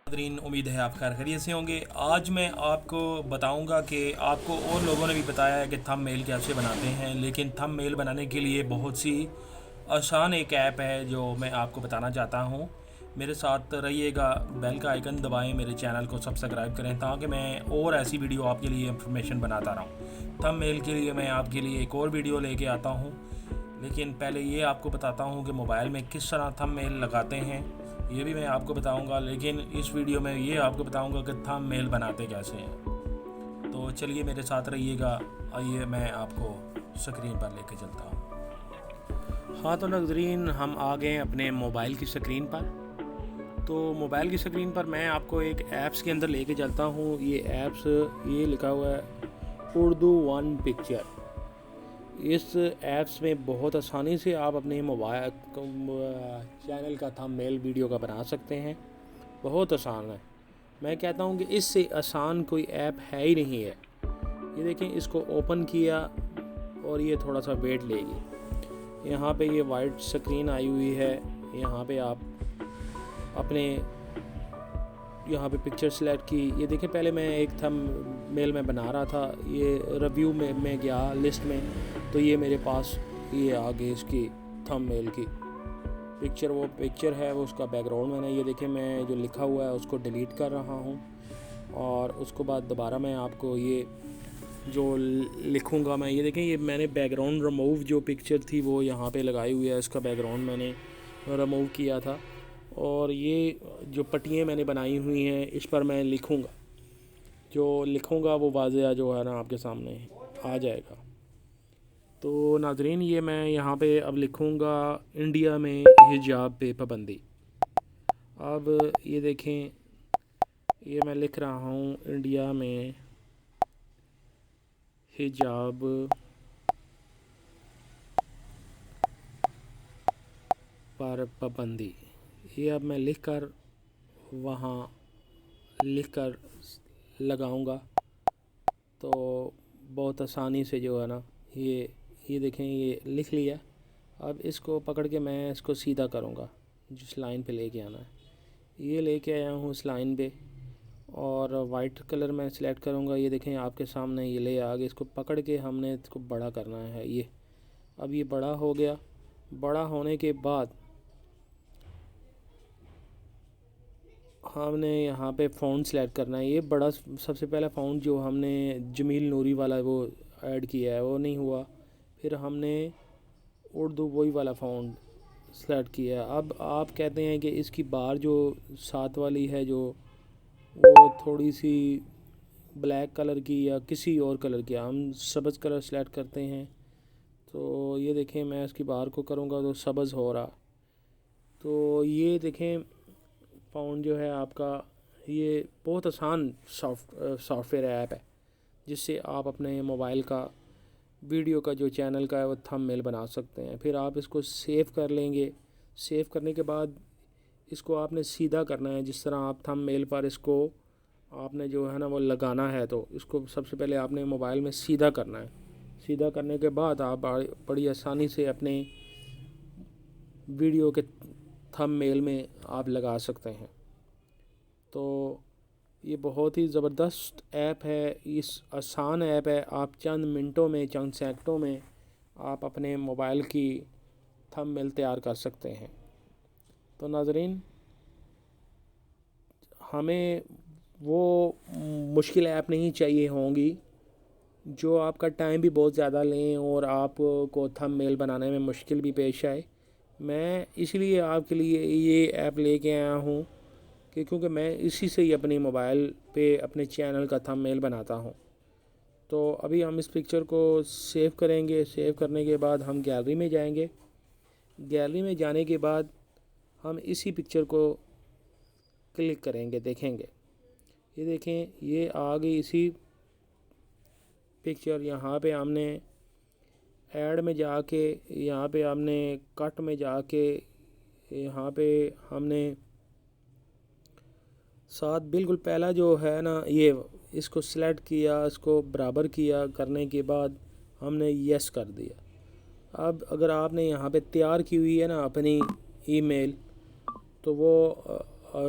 नाज़रीन, उम्मीद है आप खैरियत से होंगे। आज मैं आपको बताऊंगा कि आपको और लोगों ने भी बताया है कि थंबनेल कैसे बनाते हैं, लेकिन थंबनेल बनाने के लिए बहुत सी आसान एक ऐप है जो मैं आपको बताना चाहता हूं। मेरे साथ रहिएगा, बेल का आइकन दबाएं, मेरे चैनल को सब्सक्राइब करें ताकि मैं और ऐसी वीडियो आपके लिए इंफॉर्मेशन बनाता रहूं। थंबनेल के लिए मैं आपके लिए एक और वीडियो लेके आता हूं, लेकिन पहले ये आपको बताता हूँ कि मोबाइल में किस तरह थंबनेल लगाते हैं, ये भी मैं आपको बताऊँगा। लेकिन इस वीडियो में ये आपको बताऊँगा कि थंबनेल बनाते कैसे हैं। तो चलिए मेरे साथ रहिएगा। आइए मैं आपको स्क्रीन पर लेके चलता हूँ। हाँ तो नाज़रीन, हम आ गए अपने मोबाइल की स्क्रीन पर। तो मोबाइल की स्क्रीन पर मैं आपको एक ऐप्स के अंदर लेके चलता हूँ। ये ऐप्स, ये लिखा हुआ है उर्दू वन पिक्चर। इस ऐप्स में बहुत आसानी से आप अपने मोबाइल चैनल का थंबनेल वीडियो का बना सकते हैं। बहुत आसान है। मैं कहता हूँ कि इससे आसान कोई ऐप है ही नहीं है। ये देखें, इसको ओपन किया और ये थोड़ा सा वेट लेगी। यहाँ पे ये वाइट स्क्रीन आई हुई है। यहाँ पे आप अपने यहाँ पे पिक्चर सेलेक्ट की। ये देखें, पहले मैं एक थंबनेल में बना रहा था, ये रिव्यू में मैं गया लिस्ट में, तो ये मेरे पास ये आगे इसकी थंबनेल की पिक्चर, वो पिक्चर है, वो उसका बैकग्राउंड मैंने, ये देखें, मैं जो लिखा हुआ है उसको डिलीट कर रहा हूँ। और उसको बाद दोबारा मैं आपको ये जो लिखूँगा मैं, ये देखें, ये मैंने बैकग्राउंड रिमूव जो पिक्चर थी वो यहाँ पे लगाई हुई है। इसका बैकग्राउंड मैंने रिमूव किया था और ये जो पट्टियाँ मैंने बनाई हुई हैं इस पर मैं लिखूँगा। जो लिखूँगा वो वाज़ेह जो है ना आपके सामने आ जाएगा। तो नाज़रीन, ये मैं यहाँ पे अब लिखूँगा इंडिया में हिजाब पे पाबंदी। अब ये देखें, ये मैं लिख रहा हूँ इंडिया में हिजाब पर पाबंदी। ये अब मैं लिख कर वहाँ लिख कर लगाऊँगा तो बहुत आसानी से जो है ना ये देखें, ये लिख लिया। अब इसको पकड़ के मैं इसको सीधा करूँगा, जिस लाइन पे लेके आना है ये लेके आया हूँ इस लाइन पे, और वाइट कलर मैं सिलेक्ट करूँगा। ये देखें आपके सामने ये ले आ गया। इसको पकड़ के हमने इसको बड़ा करना है। ये अब ये बड़ा हो गया। बड़ा होने के बाद हमने यहाँ पे फ़ॉन्ट सेलेक्ट करना है। ये बड़ा, सबसे पहला फ़ॉन्ट जो हमने जमील नूरी वाला वो ऐड किया है वो नहीं हुआ, फिर हमने उर्दू वही वाला फ़ॉन्ट सेलेक्ट किया है। अब आप कहते हैं कि इसकी बार जो साथ वाली है जो वो थोड़ी सी ब्लैक कलर की या किसी और कलर की, हम सब्ज़ कलर सेलेक्ट करते हैं। तो ये देखें, मैं इसकी बार को करूँगा तो सब्ज़ हो रहा। तो ये देखें, फ़ॉन्ट जो है आपका, ये बहुत आसान सॉफ्टवेयर ऐप है जिससे आप अपने मोबाइल का वीडियो का जो चैनल का है वो थंबनेल बना सकते हैं। फिर आप इसको सेव कर लेंगे। सेव करने के बाद इसको आपने सीधा करना है। जिस तरह आप थंबनेल पर इसको आपने जो है ना वो लगाना है, तो इसको सबसे पहले आपने मोबाइल में सीधा करना है। सीधा करने के बाद आप बड़ी आसानी से अपने वीडियो के थंबनेल में आप लगा सकते हैं। तो ये बहुत ही ज़बरदस्त ऐप है, इस आसान ऐप है। आप चंद मिनटों में, चंद सेकंडों में आप अपने मोबाइल की थंबनेल तैयार कर सकते हैं। तो नाज़रीन, हमें वो मुश्किल ऐप नहीं चाहिए होंगी जो आपका टाइम भी बहुत ज़्यादा लें और आपको थंबनेल बनाने में मुश्किल भी पेश आए। मैं इसलिए आपके लिए ये ऐप लेके आया हूँ कि क्योंकि मैं इसी से ही अपनी मोबाइल पे अपने चैनल का थंबनेल बनाता हूँ। तो अभी हम इस पिक्चर को सेव करेंगे। सेव करने के बाद हम गैलरी में जाएंगे। गैलरी में जाने के बाद हम इसी पिक्चर को क्लिक करेंगे, देखेंगे। ये देखें, ये आ गई इसी पिक्चर। यहाँ पे हमने ऐड में जाके, यहाँ पे हमने कट में जाके, यहाँ पे हमने साथ बिल्कुल पहला जो है ना ये, इसको सिलेक्ट किया, इसको बराबर किया, करने के बाद हमने यस कर दिया। अब अगर आपने यहाँ पे तैयार की हुई है ना अपनी ईमेल, तो वो